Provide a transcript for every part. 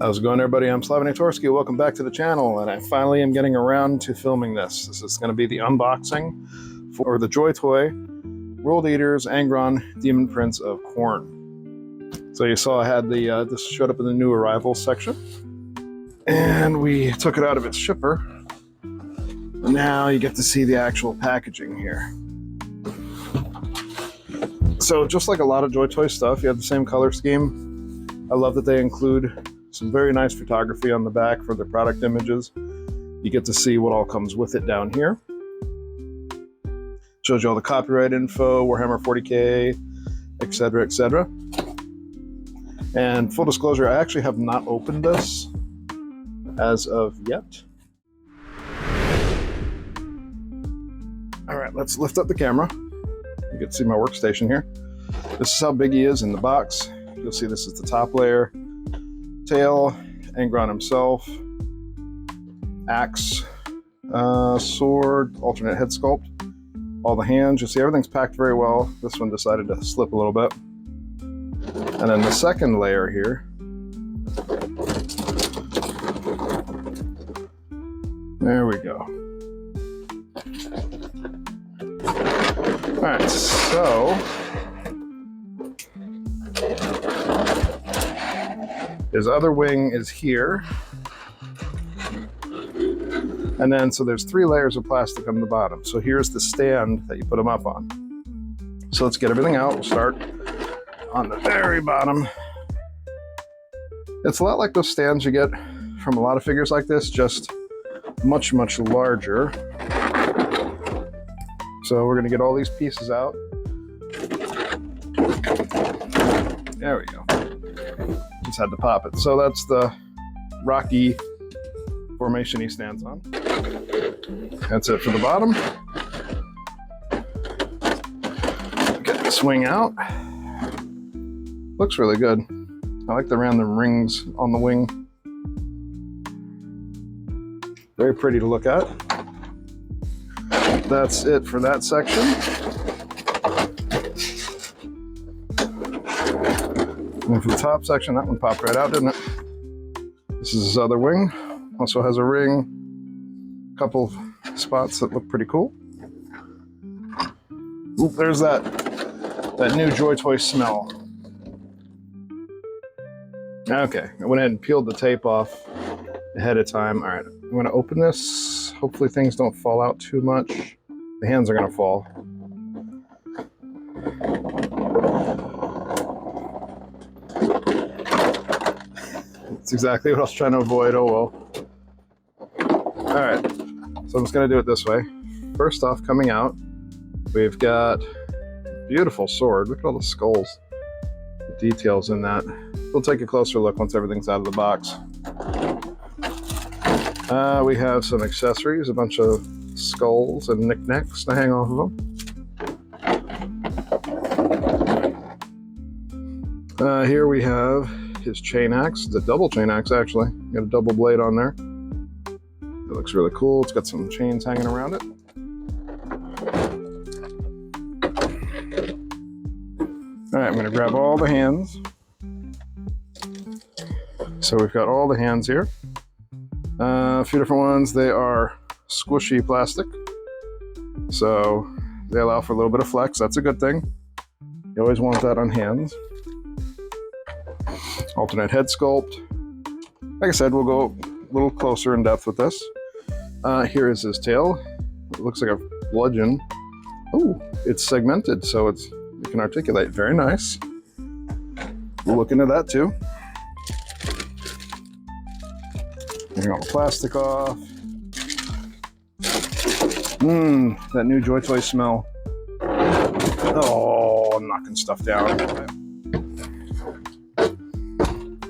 How's it going, everybody? I'm Slav-in-a-tor-ski. Welcome back to the channel, and I finally am getting around to filming this. This is going to be the unboxing for the Joytoy World Eaters Angron Demon Prince of Khorne. So you saw I had the this showed up in the new arrivals section, and we took it out of its shipper. Now you get to see the actual packaging here. So just like a lot of Joytoy stuff, you have the same color scheme. I love that they include some very nice photography on the back for the product images. You get to see what all comes with it down here. Shows you all the copyright info, Warhammer 40K, etc., etc. And full disclosure, I actually have not opened this as of yet. All right, let's lift up the camera. You can see my workstation here. This is how big he is in the box. You'll see this is the top layer. Tail, Angron himself, axe, sword, alternate head sculpt, all the hands. You see everything's packed very well. This one decided to slip a little bit. And then the second layer here. There we go. All right, so his other wing is here. And then, so there's 3 layers of plastic on the bottom. So here's the stand that you put them up on. So let's get everything out. We'll start on the very bottom. It's a lot like those stands you get from a lot of figures like this, just much, much larger. So we're gonna get all these pieces out. There we go. Just had to pop it. So that's the rocky formation he stands on. That's it for the bottom. Get the swing out. Looks really good. I like the random rings on the wing. Very pretty to look at. That's it for that section. And for the top section, that one popped right out, didn't it? This is his other wing. Also has a ring, a couple spots that look pretty cool. Oop, there's that new Joytoy smell. Okay, I went ahead and peeled the tape off ahead of time. All right, I'm gonna open this. Hopefully things don't fall out too much. The hands are gonna fall. That's exactly what I was trying to avoid. Oh well. All right, so I'm just gonna do it this way. First off, coming out, we've got a beautiful sword. Look at all the skulls, the details in that. We'll take a closer look once everything's out of the box. We have some accessories, a bunch of skulls and knickknacks to hang off of them. Here we have his chain axe, the double chain axe actually. Got a double blade on there. It looks really cool. It's got some chains hanging around it. All right, I'm gonna grab all the hands. So we've got all the hands here. A few different ones. They are squishy plastic. So they allow for a little bit of flex. That's a good thing. You always want that on hands. Alternate head sculpt. Like I said, we'll go a little closer in depth with this. Here is his tail. It looks like a bludgeon. Oh, it's segmented, so you can articulate. Very nice. We'll look into that too. Getting all the plastic off. That new Joytoy smell. Oh, I'm knocking stuff down.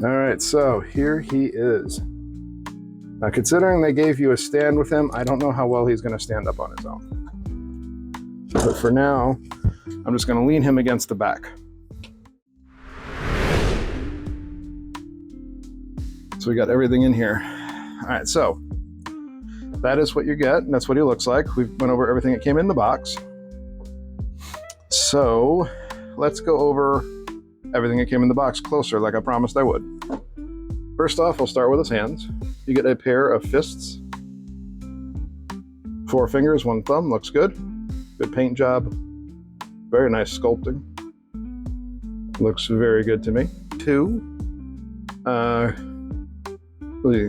All right, so here he is. Now, considering they gave you a stand with him, I don't know how well he's going to stand up on his own. But for now, I'm just going to lean him against the back. So we got everything in here. All right, so that is what you get, and that's what he looks like. We went over everything that came in the box. So let's go over everything that came in the box closer, like I promised I would. First off, we'll start with his hands. You get a pair of fists. 4 fingers, 1 thumb, looks good. Good paint job. Very nice sculpting. Looks very good to me. 2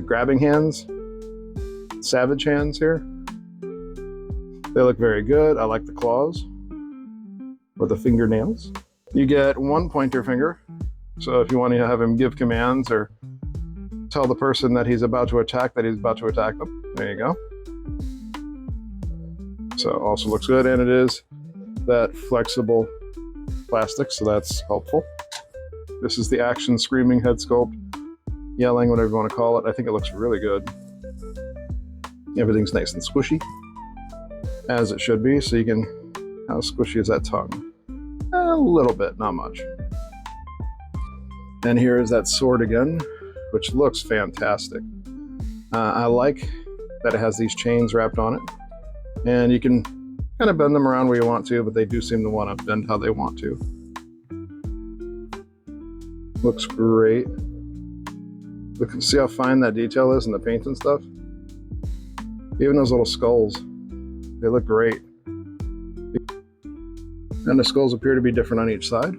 grabbing hands. Savage hands here. They look very good. I like the claws or the fingernails. You get 1 pointer finger. So if you want to have him give commands or tell the person that he's about to attack that he's about to attack them. There you go. So also looks good, and it is that flexible plastic, so that's helpful. This is the action screaming head sculpt, yelling, whatever you want to call it. I think it looks really good. Everything's nice and squishy, as it should be. So you can, how squishy is that tongue? A little bit, not much. And here is that sword again, which looks fantastic. I like that it has these chains wrapped on it, and you can kind of bend them around where you want to, but they do seem to want to bend how they want to. Looks great. Look, see how fine that detail is in the paint and stuff? Even those little skulls, they look great. And the skulls appear to be different on each side.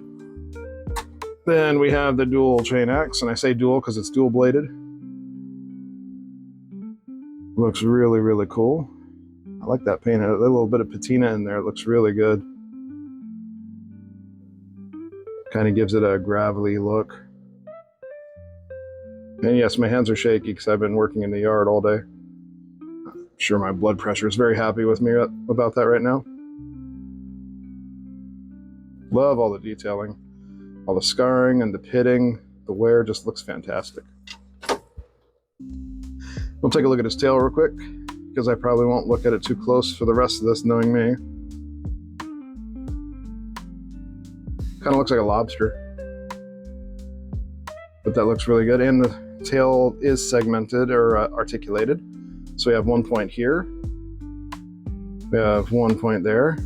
Then we have the dual chain axe, and I say dual because it's dual bladed. Looks really, really cool. I like that paint. A little bit of patina in there. It looks really good. Kind of gives it a gravelly look. And yes, my hands are shaky because I've been working in the yard all day. I'm sure my blood pressure is very happy with me about that right now. Love all the detailing. All the scarring and the pitting, the wear just looks fantastic. We'll take a look at his tail real quick, because I probably won't look at it too close for the rest of this, knowing me. Kind of looks like a lobster. But that looks really good. And the tail is segmented or articulated. So we have 1 point here. We have 1 point there.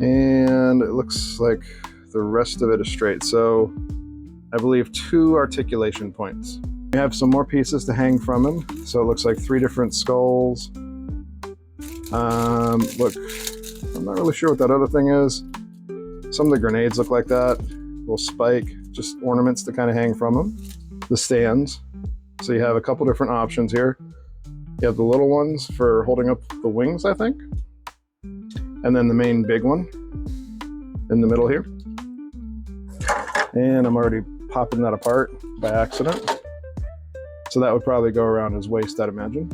And it looks like the rest of it is straight. So I believe 2 articulation points. We have some more pieces to hang from him. So it looks like 3 different skulls. Look, I'm not really sure what that other thing is. Some of the grenades look like that. Little spike, just ornaments to kind of hang from them. The stands. So you have a couple different options here. You have the little ones for holding up the wings, I think. And then the main big one in the middle here. And I'm already popping that apart by accident. So that would probably go around his waist, I'd imagine.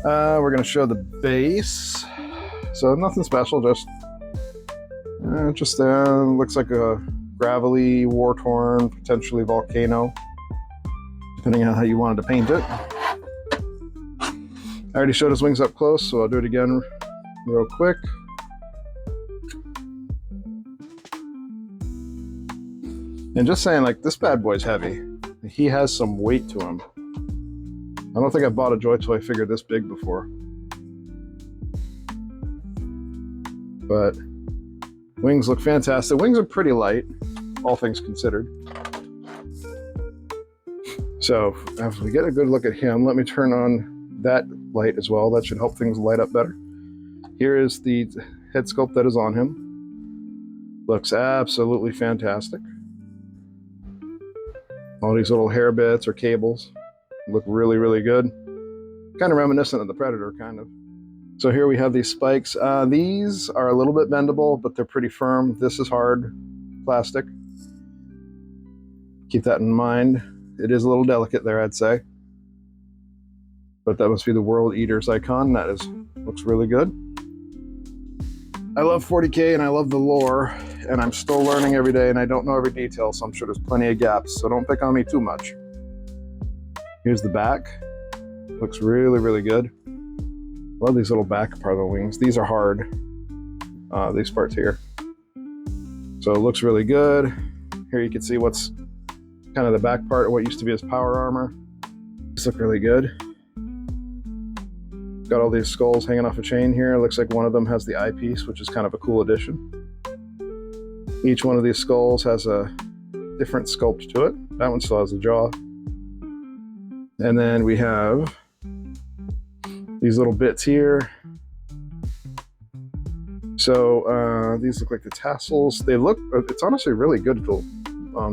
We're gonna show the base. So nothing special, just looks like a gravelly, war-torn, potentially volcano, depending on how you wanted to paint it. I already showed his wings up close, so I'll do it again real quick. And just saying, like, this bad boy's heavy. He has some weight to him. I don't think I've bought a Joytoy figure this big before. But wings look fantastic. Wings are pretty light, all things considered. So after we get a good look at him, let me turn on that light as well. That should help things light up better. Here is the head sculpt that is on him. Looks absolutely fantastic. All these little hair bits or cables look really, really good. Kind of reminiscent of the Predator, kind of. So here we have these spikes. These are a little bit bendable, but they're pretty firm. This is hard plastic. Keep that in mind. It is a little delicate there, I'd say. But that must be the World Eaters icon. That looks really good. I love 40K and I love the lore, and I'm still learning every day, and I don't know every detail, so I'm sure there's plenty of gaps, so don't pick on me too much. Here's the back. Looks really, really good. Love these little back part of the wings. These are hard, these parts here. So it looks really good. Here you can see what's kind of the back part of what used to be his power armor. These look really good. Got all these skulls hanging off a chain here. It looks like one of them has the eyepiece, which is kind of a cool addition. Each one of these skulls has a different sculpt to it. That one still has the jaw. And then we have these little bits here. So these look like the tassels. They look, it's honestly really good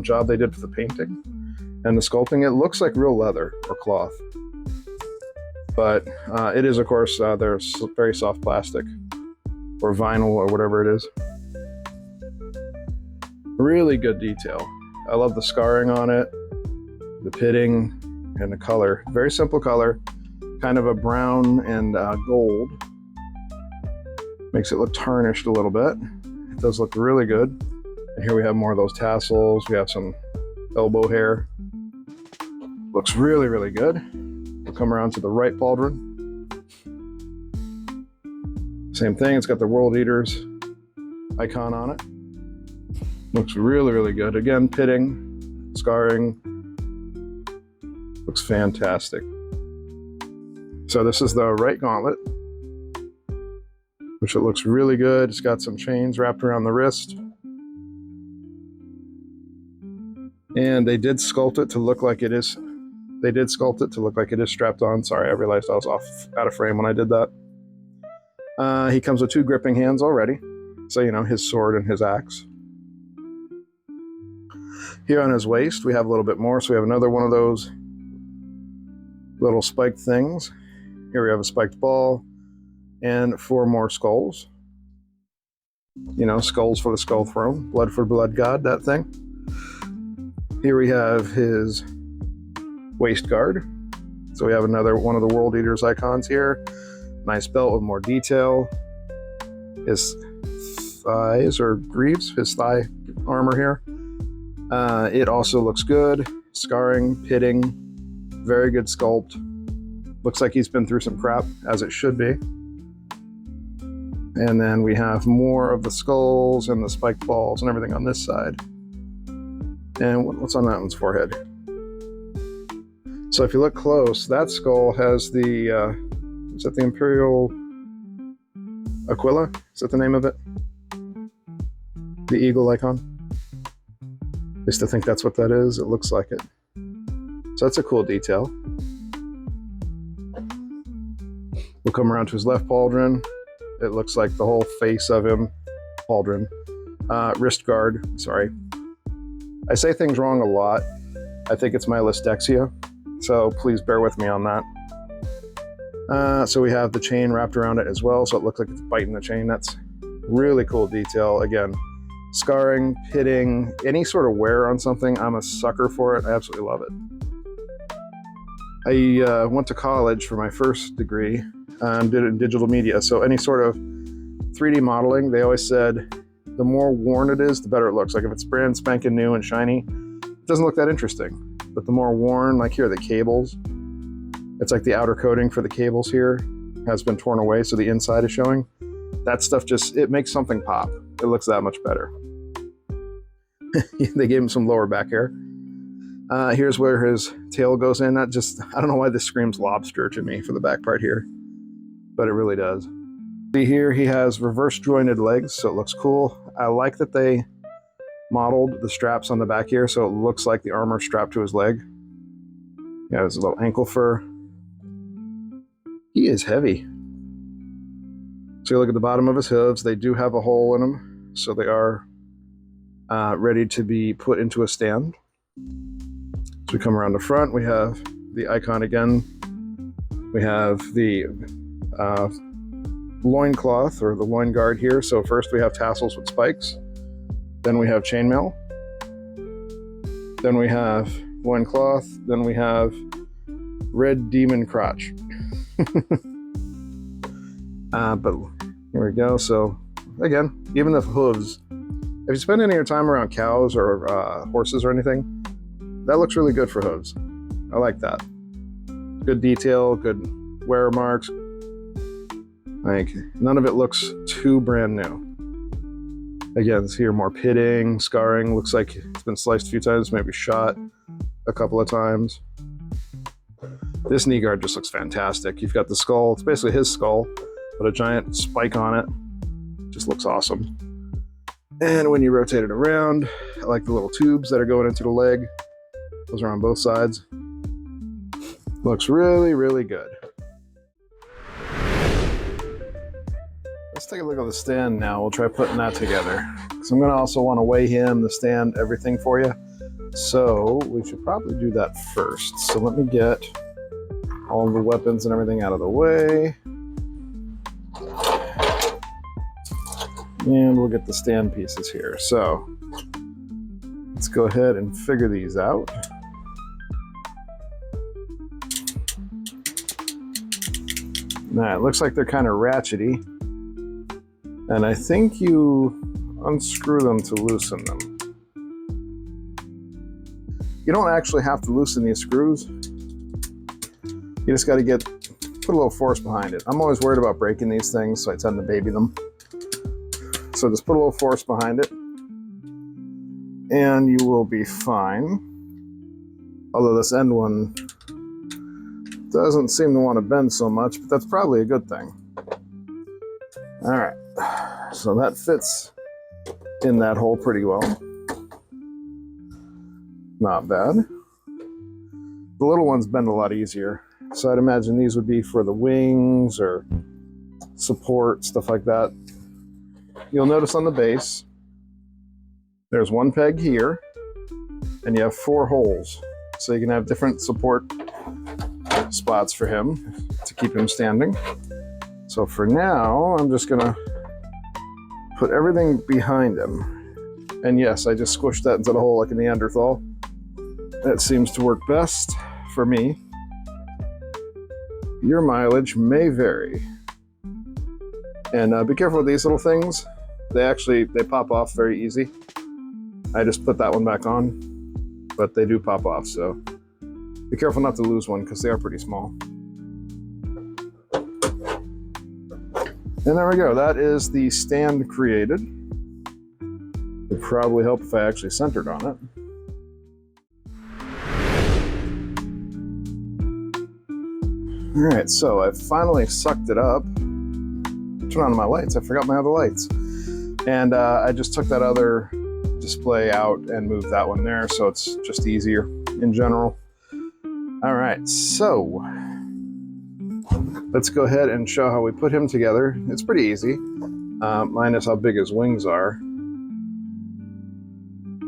job they did for the painting and the sculpting. It looks like real leather or cloth. But it is, of course, there's very soft plastic or vinyl or whatever it is. Really good detail. I love the scarring on it, the pitting, and the color. Very simple color, kind of a brown and gold. Makes it look tarnished a little bit. It does look really good. And here we have more of those tassels. We have some elbow hair. Looks really, really good. We'll come around to the right pauldron. Same thing, it's got the World Eaters icon on it. Looks really, really good. Again, pitting, scarring. Looks fantastic. So this is the right gauntlet, which it looks really good. It's got some chains wrapped around the wrist. And they did sculpt it to look like it is. They did sculpt it to look like it is strapped on. Sorry, I realized I was out of frame when I did that. He comes with 2 gripping hands already. So, you know, his sword and his axe. Here on his waist, we have a little bit more. So we have another one of those little spiked things. Here we have a spiked ball and 4 more skulls. You know, skulls for the skull throne, blood for blood god, that thing. Here we have his waist guard. So we have another one of the World Eaters icons here. Nice belt with more detail. His thighs or greaves, his thigh armor here. It also looks good. Scarring, pitting, very good sculpt. Looks like he's been through some crap, as it should be. And then we have more of the skulls and the spiked balls and everything on this side. And what's on that one's forehead? So if you look close, that skull has the, is that the Imperial Aquila? Is that the name of it? The eagle icon? I used to think that's what that is. It looks like it. So that's a cool detail. We'll come around to his left pauldron. It looks like the whole face of him. Pauldron. Wrist guard, sorry. I say things wrong a lot. I think it's my dyslexia, so please bear with me on that. So we have the chain wrapped around it as well, so it looks like it's biting the chain. That's really cool detail. Again, scarring, pitting, any sort of wear on something, I'm a sucker for it. I absolutely love it. I went to college for my first degree and did it in digital media, so any sort of 3D modeling, they always said the more worn it is, the better it looks. Like if it's brand spanking new and shiny, it doesn't look that interesting. But the more worn, like here, the cables, it's like the outer coating for the cables here has been torn away, so the inside is showing. That stuff just, it makes something pop. It looks that much better. They gave him some lower back hair. Here's where his tail goes in. That just, I don't know why this screams lobster to me for the back part here, but it really does. See here, he has reverse jointed legs, so it looks cool. I like that they modeled the straps on the back here, so it looks like the armor strapped to his leg. He has a little ankle fur. He is heavy. So you look at the bottom of his hooves, they do have a hole in them, so they are ready to be put into a stand. So we come around the front, we have the icon again. We have the loincloth or the loin guard here. So first we have tassels with spikes. Then we have chainmail. Then we have loincloth. Then we have red demon crotch. But here we go. So again, even the hooves, if you spend any of your time around cows or horses or anything, that looks really good for hooves. I like that. Good detail, good wear marks. Like, none of it looks too brand new. Again, it's here more pitting, scarring. Looks like it's been sliced a few times, maybe shot a couple of times. This knee guard just looks fantastic. You've got the skull. It's basically his skull, but a giant spike on it. Just looks awesome. And when you rotate it around, I like the little tubes that are going into the leg. Those are on both sides. Looks really, really good. Let's take a look at the stand now. We'll try putting that together. So I'm going to also want to weigh him, the stand, everything for you. So we should probably do that first. So let me get all of the weapons and everything out of the way. And we'll get the stand pieces here. So let's go ahead and figure these out. Now it looks like they're kind of ratchety. And I think you unscrew them to loosen them. You don't actually have to loosen these screws. You just got to put a little force behind it. I'm always worried about breaking these things, so I tend to baby them. So just put a little force behind it, and you will be fine. Although this end one doesn't seem to want to bend so much, but that's probably a good thing. All right, so that fits in that hole pretty well. Not bad. The little ones bend a lot easier. So I'd imagine these would be for the wings or support, stuff like that. You'll notice on the base, there's one peg here, and you have 4 holes. So you can have different support spots for him to keep him standing. So for now, I'm just gonna put everything behind him. And yes, I just squished that into the hole like a Neanderthal. That seems to work best for me. Your mileage may vary. And be careful with these little things. They pop off very easy. I just put that one back on, but they do pop off, so be careful not to lose one because they are pretty small. And there we go, that is the stand created. It would probably help if I actually centered on it. All right, so I finally sucked it up. Turn on my lights, I forgot my other lights. And I just took that other display out and moved that one there, so it's just easier in general. All right, so let's go ahead and show how we put him together. It's pretty easy, minus how big his wings are.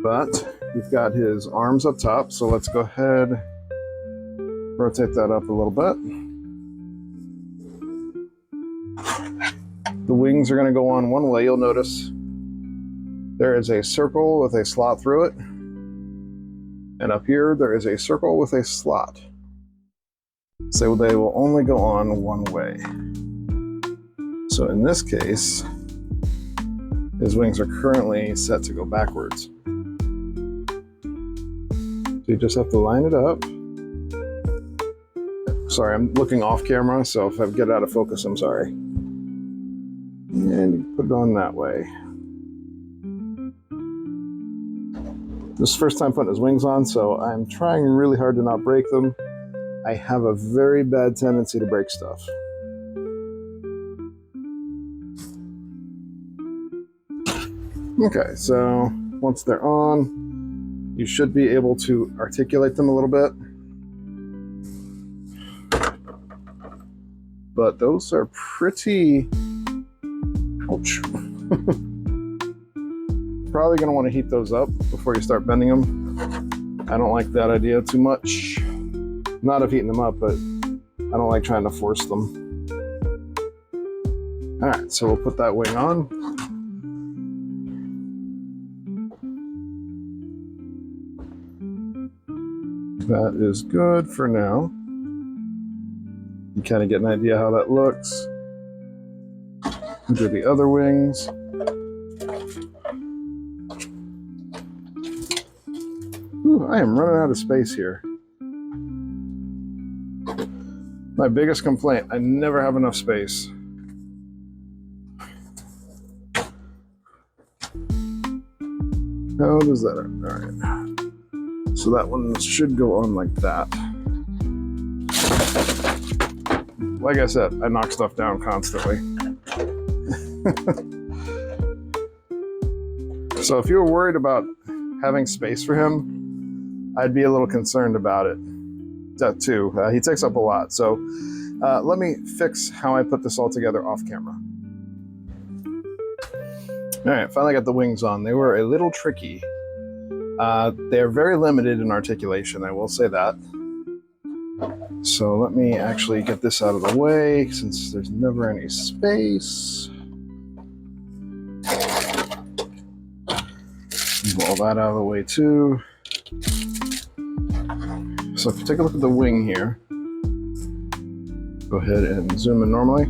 But you've got his arms up top, so let's go ahead, rotate that up a little bit. The wings are going to go on one way. You'll notice there is a circle with a slot through it. And up here, there is a circle with a slot. So they will only go on one way. So in this case, his wings are currently set to go backwards. So you just have to line it up. Sorry, I'm looking off camera, so if I get out of focus, I'm sorry. And you put it on that way. This is the first time putting his wings on, so I'm trying really hard to not break them. I have a very bad tendency to break stuff. Okay, so once they're on, you should be able to articulate them a little bit. But those are pretty... Ouch. Probably going to want to heat those up before you start bending them. I don't like that idea too much. Not of heating them up, but I don't like trying to force them. All right, so we'll put that wing on. That is good for now. You kind of get an idea how that looks. Do the other wings. Ooh, I am running out of space here. My biggest complaint, I never have enough space. How does that work? All right. So that one should go on like that. Like I said, I knock stuff down constantly. So if you were worried about having space for him, I'd be a little concerned about it too. He takes up a lot. So let me fix how I put this all together off camera. All right, finally got the wings on. They were a little tricky. They're very limited in articulation, I will say that. So let me actually get this out of the way since there's never any space. Move all that out of the way too. So if you take a look at the wing here, go ahead and zoom in normally.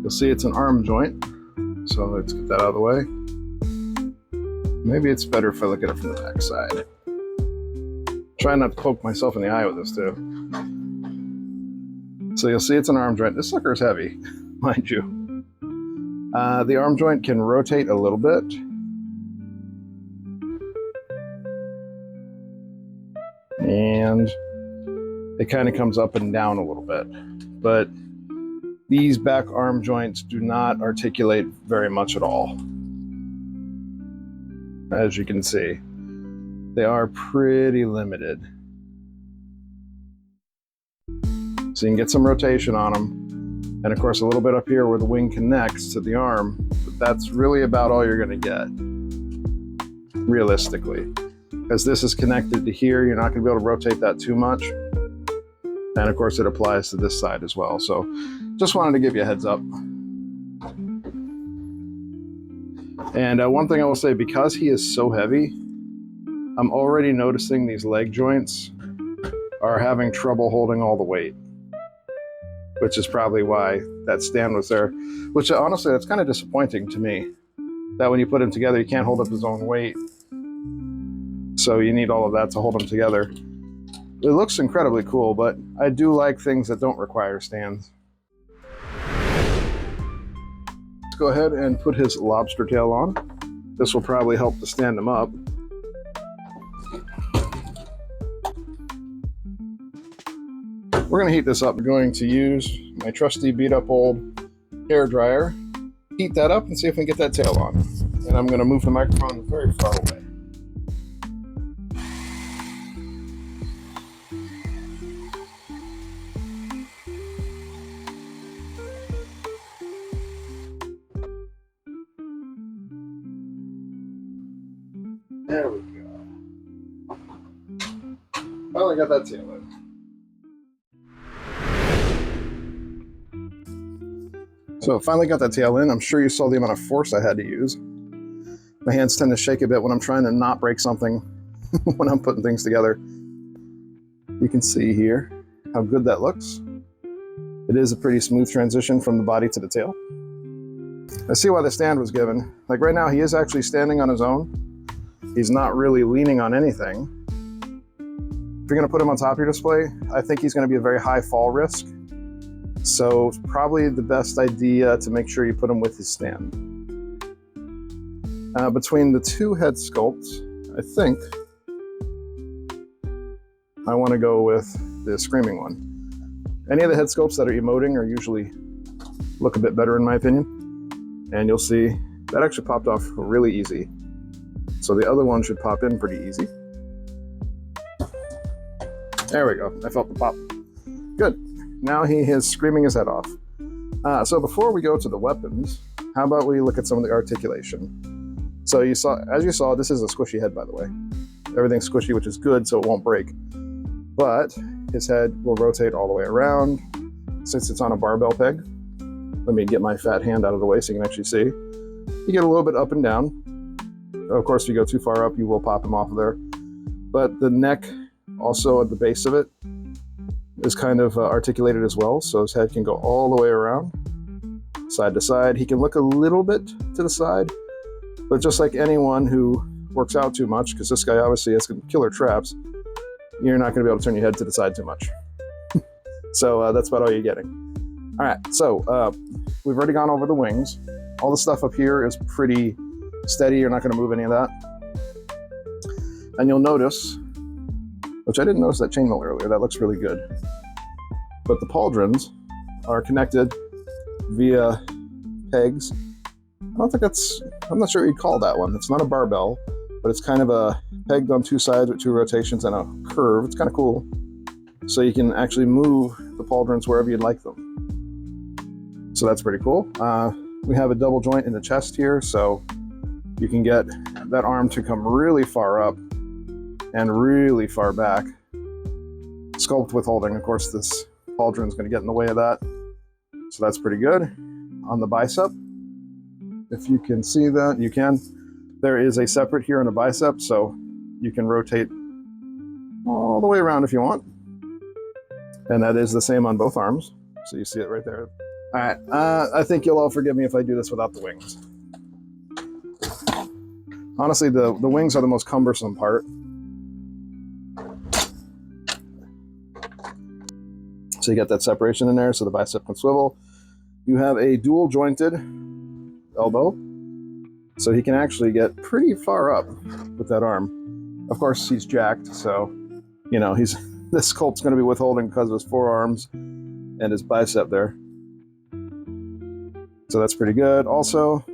You'll see it's an arm joint. So let's get that out of the way. Maybe it's better if I look at it from the back side. Try not to poke myself in the eye with this too. So you'll see it's an arm joint. This sucker is heavy, mind you. The arm joint can rotate a little bit. And it kind of comes up and down a little bit. But these back arm joints do not articulate very much at all. As you can see, they are pretty limited. So you can get some rotation on them. And of course, a little bit up here where the wing connects to the arm, but that's really about all you're gonna get, realistically. Because this is connected to here, you're not gonna be able to rotate that too much. And of course, it applies to this side as well. So just wanted to give you a heads up. And one thing I will say, because he is so heavy, I'm already noticing these leg joints are having trouble holding all the weight, which is probably why that stand was there. Which honestly, that's kind of disappointing to me, that when you put him together, you can't hold up his own weight. So you need all of that to hold them together. It looks incredibly cool, but I do like things that don't require stands. Let's go ahead and put his lobster tail on. This will probably help to stand him up. We're gonna heat this up. We're going to use my trusty beat up old hair dryer. Heat that up and see if we can get that tail on. And I'm gonna move the microphone very far away. There we go. Finally got that tail in. So finally got that tail in. I'm sure you saw the amount of force I had to use. My hands tend to shake a bit when I'm trying to not break something when I'm putting things together. You can see here how good that looks. It is a pretty smooth transition from the body to the tail. I see why the stand was given. Like right now, he is actually standing on his own. He's not really leaning on anything. If you're gonna put him on top of your display, I think he's gonna be a very high fall risk. So it's probably the best idea to make sure you put him with his stand. Between the two head sculpts, I think I wanna go with the screaming one. Any of the head sculpts that are emoting are usually look a bit better in my opinion. And you'll see that actually popped off really easy. So the other one should pop in pretty easy. There we go, I felt the pop. Good, now he is screaming his head off. So before we go to the weapons, how about we look at some of the articulation? So you saw, as you saw, this is a squishy head, by the way. Everything's squishy, which is good, so it won't break. But his head will rotate all the way around since it's on a barbell peg. Let me get my fat hand out of the way so you can actually see. You get a little bit up and down. Of course, if you go too far up, you will pop him off of there. But the neck, also at the base of it, is kind of articulated as well. So his head can go all the way around, side to side. He can look a little bit to the side, but just like anyone who works out too much, because this guy obviously has killer traps, you're not going to be able to turn your head to the side too much. So that's about all you're getting. All right, so we've already gone over the wings. All the stuff up here is pretty steady. You're not going to move any of that. And you'll notice, which I didn't notice that chainmail earlier, that looks really good. But the pauldrons are connected via pegs. I don't I'm not sure what you'd call that one. It's not a barbell, but it's kind of a pegged on two sides with two rotations and a curve. It's kind of cool. So you can actually move the pauldrons wherever you'd like them. So that's pretty cool. We have a double joint in the chest here, so you can get that arm to come really far up and really far back. Sculpt withholding, of course, this pauldron is going to get in the way of that. So that's pretty good. On the bicep, if you can see that, you can. There is a separate here on the bicep, so you can rotate all the way around if you want. And that is the same on both arms. So you see it right there. All right, I think you'll all forgive me if I do this without the wings. Honestly, the wings are the most cumbersome part. So you get that separation in there so the bicep can swivel. You have a dual jointed elbow, so he can actually get pretty far up with that arm. Of course, he's jacked, so you know this sculpt's going to be withholding because of his forearms and his bicep there. So that's pretty good. Also,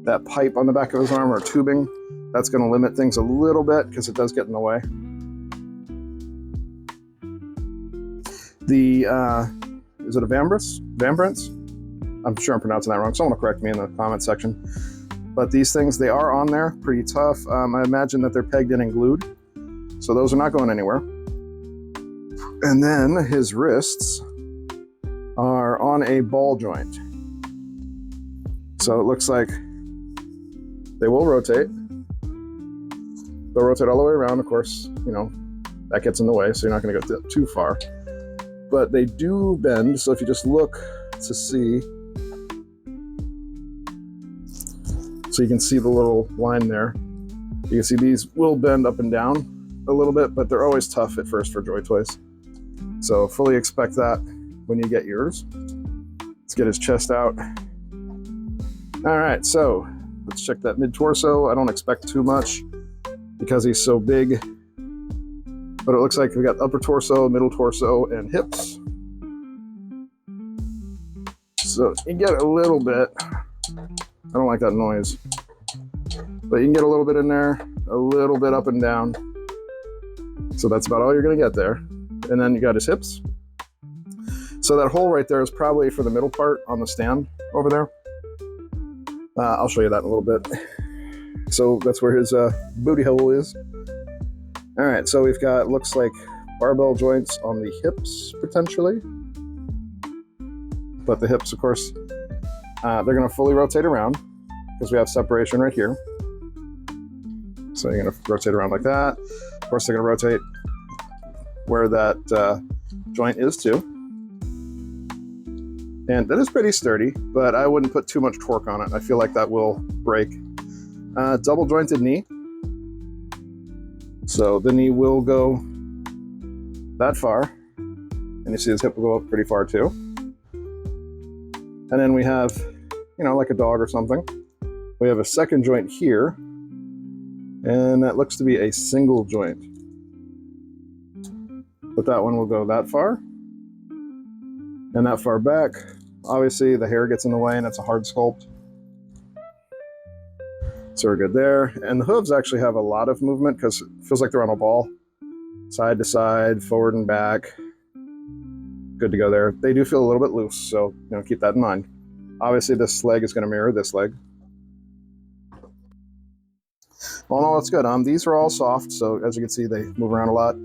that pipe on the back of his arm, or tubing, that's going to limit things a little bit because it does get in the way. The is it a Vambrance? I'm sure I'm pronouncing that wrong. Someone will correct me in the comment section. But these things, they are on there, pretty tough. I imagine that they're pegged in and glued, so those are not going anywhere. And then his wrists are on a ball joint. So it looks like they will rotate. They'll rotate all the way around, of course, that gets in the way, so you're not going to go too far. But they do bend, so if you just look to see, so you can see the little line there. You can see these will bend up and down a little bit, but they're always tough at first for Joytoys. So fully expect that when you get yours. Let's get his chest out. All right, so let's check that mid-torso. I don't expect too much because he's so big. But it looks like we got upper torso, middle torso, and hips. So you get a little bit. I don't like that noise. But you can get a little bit in there, a little bit up and down. So that's about all you're going to get there. And then you got his hips. So that hole right there is probably for the middle part on the stand over there. I'll show you that in a little bit. So that's where his booty hole is. All right, so we've got, looks like barbell joints on the hips, potentially. But the hips, of course, they're gonna fully rotate around because we have separation right here. So you're gonna rotate around like that. Of course, they're gonna rotate where that joint is too. And that is pretty sturdy, but I wouldn't put too much torque on it. I feel like that will break. Double jointed knee. So the knee will go that far, and you see his hip will go up pretty far too. And then we have, like a dog or something. We have a second joint here, and that looks to be a single joint. But that one will go that far, and that far back. Obviously the hair gets in the way and it's a hard sculpt. So we're good there. And the hooves actually have a lot of movement because it feels like they're on a ball. Side to side, forward and back. Good to go there. They do feel a little bit loose, so keep that in mind. Obviously this leg is going to mirror this leg. Well, no, that's good. These are all soft, so as you can see, they move around a lot.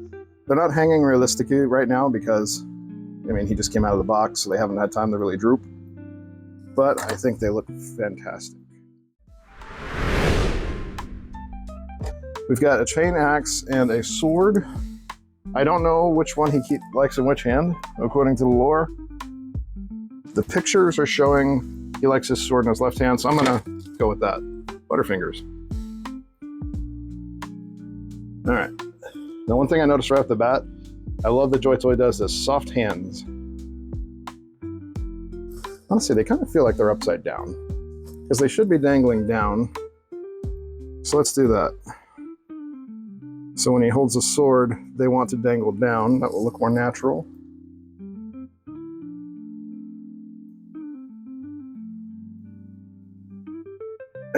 They're not hanging realistically right now because, he just came out of the box, so they haven't had time to really droop. But I think they look fantastic. We've got a chain axe and a sword. I don't know which one he likes in which hand, according to the lore. The pictures are showing he likes his sword in his left hand, so I'm gonna go with that. Butterfingers. All right. Now, one thing I noticed right off the bat, I love that Joytoy does this, soft hands. Honestly, they kind of feel like they're upside down because they should be dangling down. So let's do that. So when he holds a sword, they want to dangle down. That will look more natural.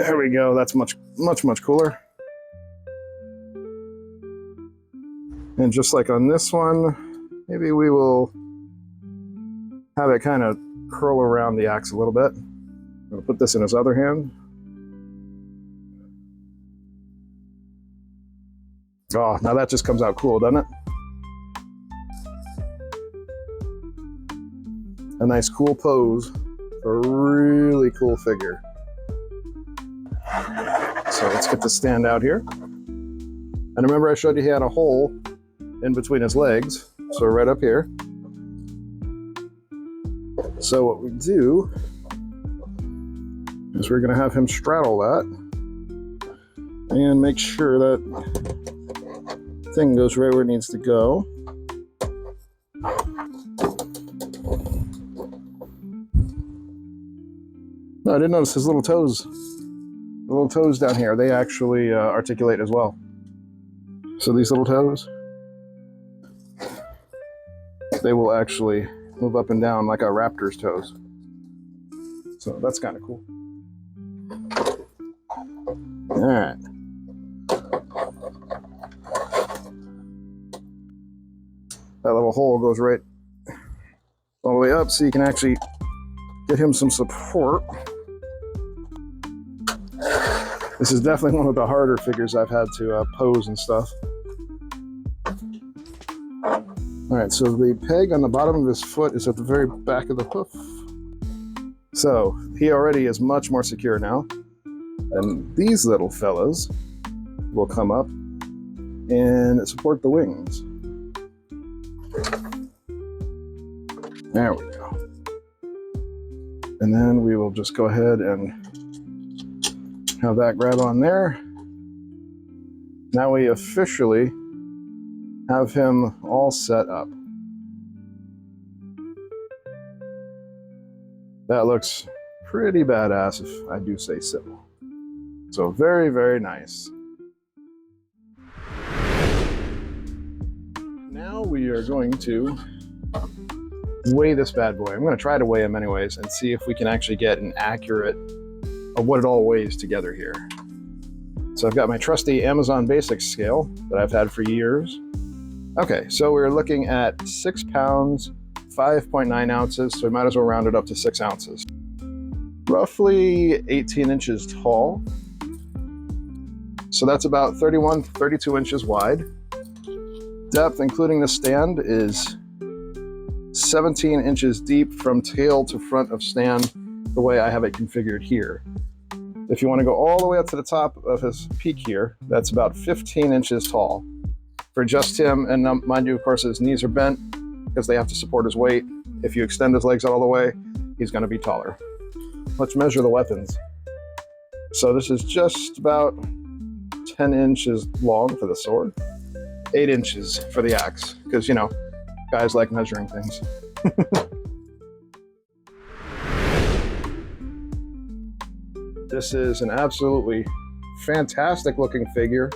There we go. That's much cooler. And just like on this one, maybe we will have it kind of curl around the axe a little bit. I'm going to put this in his other hand. Oh, now that just comes out cool, doesn't it? A nice cool pose. A really cool figure. So let's get the stand out here. And remember I showed you he had a hole in between his legs. So right up here. So what we do is we're going to have him straddle that and make sure that thing goes right where it needs to go. No, I didn't notice his little toes. The little toes down here, they actually articulate as well. So these little toes, they will actually move up and down like a raptor's toes. So that's kind of cool. All right. That little hole goes right all the way up so you can actually get him some support. This is definitely one of the harder figures I've had to pose and stuff. All right, so the peg on the bottom of his foot is at the very back of the hoof. So he already is much more secure now. And these little fellas will come up and support the wings. There we go. And then we will just go ahead and have that grab on there. Now we officially have him all set up. That looks pretty badass, if I do say so. So very, very nice. Now we are going to weigh this bad boy. I'm going to try to weigh him anyways and see if we can actually get an accurate of what it all weighs together here. So I've got my trusty Amazon Basics scale that I've had for years. Okay, so we're looking at 6 pounds, 5.9 ounces, so we might as well round it up to 6 ounces. Roughly 18 inches tall. So that's about 31, 32 inches wide. Depth, including the stand, is 17 inches deep from tail to front of stand, the way I have it configured here. If you want to go all the way up to the top of his peak here, that's about 15 inches tall. For just him, and mind you, of course, his knees are bent because they have to support his weight. If you extend his legs out all the way, he's going to be taller. Let's measure the weapons. So this is just about 10 inches long for the sword, 8 inches for the axe, because, you know, guys like measuring things. This is an absolutely fantastic looking figure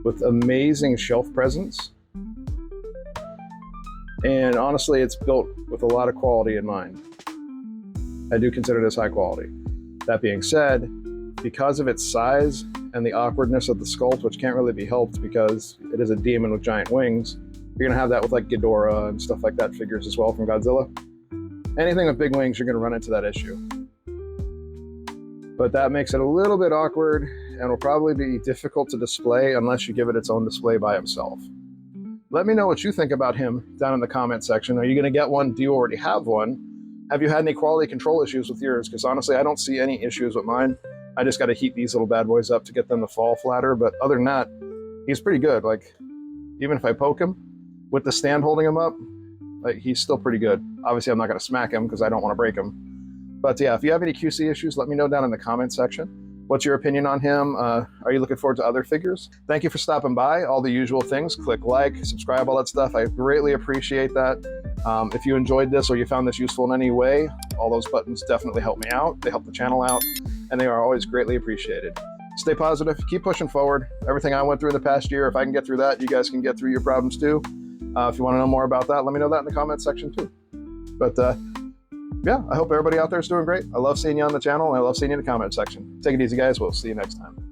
with amazing shelf presence. And honestly, it's built with a lot of quality in mind. I do consider this high quality. That being said, because of its size and the awkwardness of the sculpt, which can't really be helped because it is a demon with giant wings, you're gonna have that with like Ghidorah and stuff like that figures as well from Godzilla. Anything with big wings, you're gonna run into that issue. But that makes it a little bit awkward and will probably be difficult to display unless you give it its own display by himself. Let me know what you think about him down in the comment section. Are you gonna get one? Do you already have one? Have you had any quality control issues with yours? Because honestly, I don't see any issues with mine. I just gotta heat these little bad boys up to get them to fall flatter. But other than that, he's pretty good. Like, even if I poke him with the stand holding him up, like, he's still pretty good. Obviously, I'm not gonna smack him because I don't wanna break him. But yeah, if you have any QC issues, let me know down in the comment section. What's your opinion on him? Are you looking forward to other figures? Thank you for stopping by. All the usual things, click like, subscribe, all that stuff. I greatly appreciate that. If you enjoyed this or you found this useful in any way, all those buttons definitely help me out. They help the channel out, and they are always greatly appreciated. Stay positive, keep pushing forward. Everything I went through in the past year, if I can get through that, you guys can get through your problems too. If you want to know more about that, let me know that in the comment section too. But yeah, I hope everybody out there is doing great. I love seeing you on the channel, and I love seeing you in the comment section. Take it easy, guys. We'll see you next time.